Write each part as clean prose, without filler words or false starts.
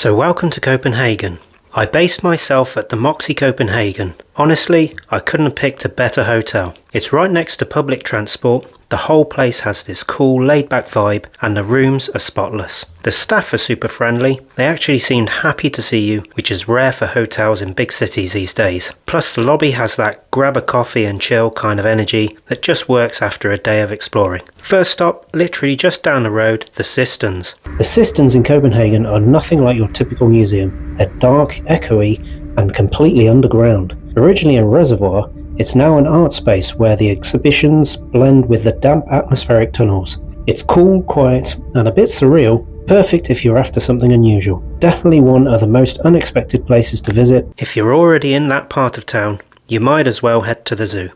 So welcome to Copenhagen. I based myself at the Moxie Copenhagen. Honestly, I couldn't have picked a better hotel. It's right next to public transport, the whole place has this cool laid-back vibe, and the rooms are spotless. The staff are super friendly, they actually seemed happy to see you, which is rare for hotels in big cities these days. Plus the lobby has that grab a coffee and chill kind of energy that just works after a day of exploring. First stop, literally just down the road, the Cisterns. The Cisterns in Copenhagen are nothing like your typical museum. They're dark, echoey, and completely underground. Originally a reservoir, it's now an art space where the exhibitions blend with the damp atmospheric tunnels. It's cool, quiet, and a bit surreal, perfect if you're after something unusual. Definitely one of the most unexpected places to visit. If you're already in that part of town, you might as well head to the zoo.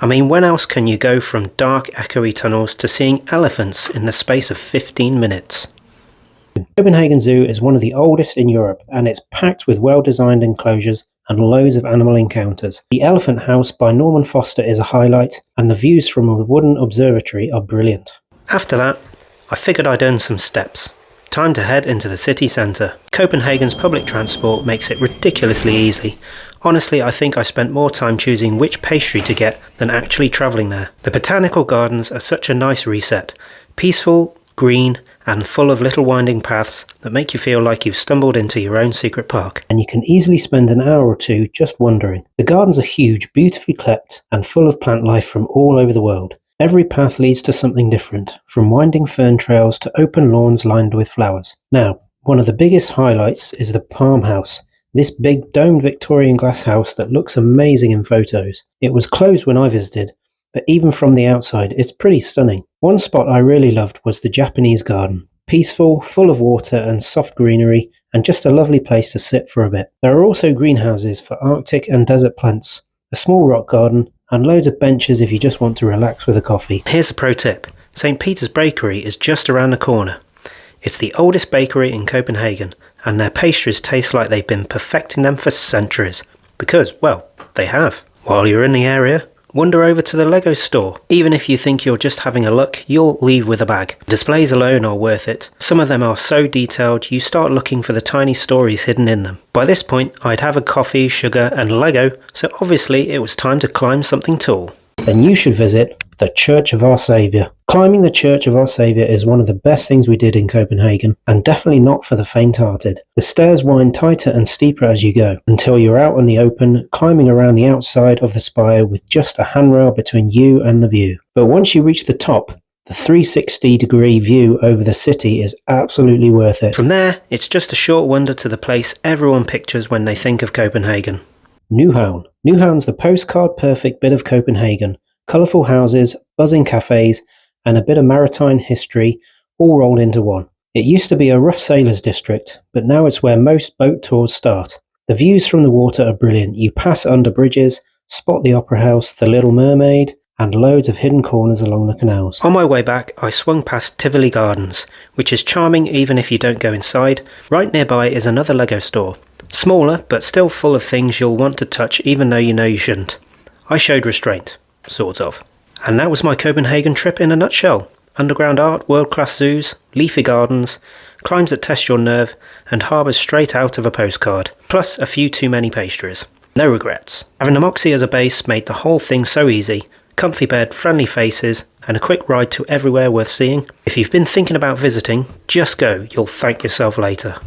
I mean, when else can you go from dark, echoey tunnels to seeing elephants in the space of 15 minutes? Copenhagen Zoo is one of the oldest in Europe, and it's packed with well-designed enclosures and loads of animal encounters. The Elephant House by Norman Foster is a highlight, and the views from a wooden observatory are brilliant. After that, I figured I'd earn some steps. Time to head into the city centre. Copenhagen's public transport makes it ridiculously easy. Honestly, I think I spent more time choosing which pastry to get than actually travelling there. The botanical gardens are such a nice reset. Peaceful, green, and full of little winding paths that make you feel like you've stumbled into your own secret park. And you can easily spend an hour or two just wandering. The gardens are huge, beautifully kept, and full of plant life from all over the world. Every path leads to something different, from winding fern trails to open lawns lined with flowers. Now, one of the biggest highlights is the Palm House. This big domed Victorian glass house that looks amazing in photos. It was closed when I visited, but even from the outside, it's pretty stunning. One spot I really loved was the Japanese garden. Peaceful, full of water and soft greenery, and just a lovely place to sit for a bit. There are also greenhouses for Arctic and desert plants, a small rock garden, and loads of benches if you just want to relax with a coffee. Here's a pro tip. St. Peter's Bakery is just around the corner. It's the oldest bakery in Copenhagen, and their pastries taste like they've been perfecting them for centuries. Because, well, they have. While you're in the area, wander over to the Lego store. Even if you think you're just having a look, you'll leave with a bag. Displays alone are worth it. Some of them are so detailed, you start looking for the tiny stories hidden in them. By this point, I'd have a coffee, sugar, and Lego, so obviously it was time to climb something tall. Then you should visit the Church of Our Saviour. Climbing the Church of Our Saviour is one of the best things we did in Copenhagen, and definitely not for the faint-hearted. The stairs wind tighter and steeper as you go, until you're out in the open, climbing around the outside of the spire with just a handrail between you and the view. But once you reach the top, the 360-degree view over the city is absolutely worth it. From there, it's just a short wander to the place everyone pictures when they think of Copenhagen. Nyhavn. Nyhavn's the postcard-perfect bit of Copenhagen. Colourful houses, buzzing cafes, and a bit of maritime history all rolled into one. It used to be a rough sailors' district, but now it's where most boat tours start. The views from the water are brilliant. You pass under bridges, spot the Opera House, the Little Mermaid, and loads of hidden corners along the canals. On my way back, I swung past Tivoli Gardens, which is charming even if you don't go inside. Right nearby is another Lego store. Smaller, but still full of things you'll want to touch even though you know you shouldn't. I showed restraint, sort of. And that was my Copenhagen trip in a nutshell. Underground art, world-class zoos, leafy gardens, climbs that test your nerve, and harbours straight out of a postcard. Plus a few too many pastries. No regrets. Having the Moxie as a base made the whole thing so easy. Comfy bed, friendly faces, and a quick ride to everywhere worth seeing. If you've been thinking about visiting, just go, you'll thank yourself later.